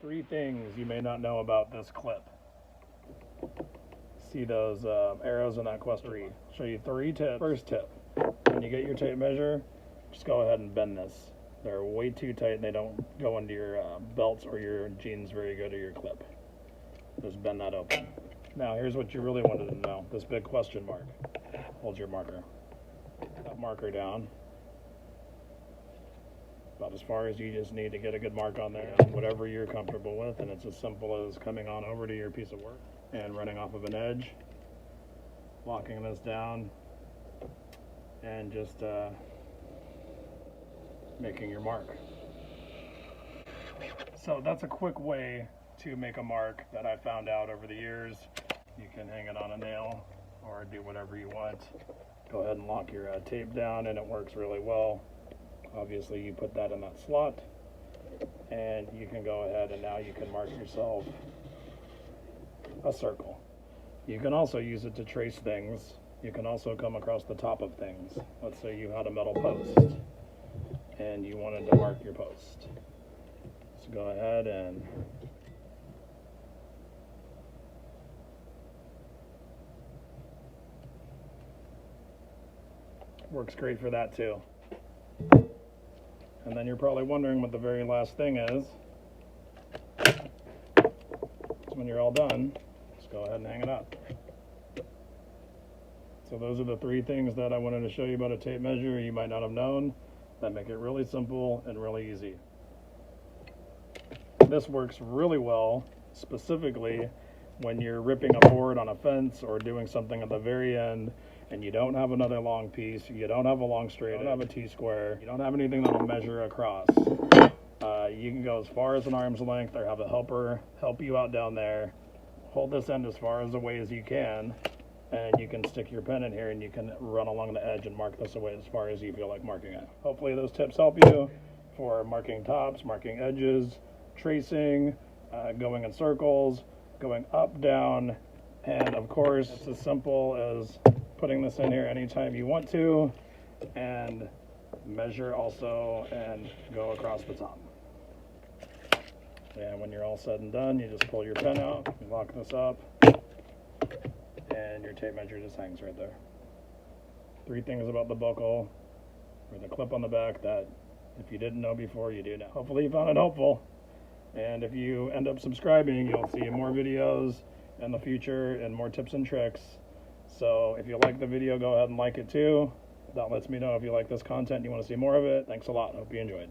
Three things you may not know about this clip. See those arrows in that question? Show you three tips. First tip, when you get your tape measure, just go ahead and bend this. They're way too tight and they don't go into your belts or your jeans very good, or your clip. Just bend that open. Now here's what you really wanted to know, this big question mark. Hold your marker. That marker down. About as far as you just need to get a good mark on there, whatever you're comfortable with, and it's as simple as coming on over to your piece of work and running off of an edge, locking this down, and just making your mark. So that's a quick way to make a mark that I found out over the years. You can hang it on a nail or do whatever you want. Go ahead and lock your tape down, and it works really well. Obviously you put that in that slot and you can go ahead and now you can mark yourself a circle. You can also use it to trace things. You can also come across the top of things. Let's say you had a metal post and you wanted to mark your post. So go ahead and works great for that too. And then you're probably wondering what the very last thing is. So when you're all done, just go ahead and hang it up. So those are the three things that I wanted to show you about a tape measure you might not have known that make it really simple and really easy. This works really well, specifically when you're ripping a board on a fence or doing something at the very end and you don't have another long piece, you don't have a long straight, you don't have a T-square, you don't have anything that'll measure across. You can go as far as an arm's length or have a helper help you out down there. Hold this end as far as away as you can, and you can stick your pen in here and you can run along the edge and mark this away as far as you feel like marking it. Hopefully those tips help you for marking tops, marking edges, tracing, going in circles, going up, down, and of course it's as simple as putting this in here anytime you want to, and measure also and go across the top. And when you're all said and done, you just pull your pen out, you lock this up, and your tape measure just hangs right there. Three things about the buckle or the clip on the back that if you didn't know before, you do now. Hopefully you found it helpful, and if you end up subscribing, you'll see more videos in the future and more tips and tricks. So if you like the video, go ahead and like it too. That lets me know if you like this content and you want to see more of it. Thanks a lot. Hope you enjoyed.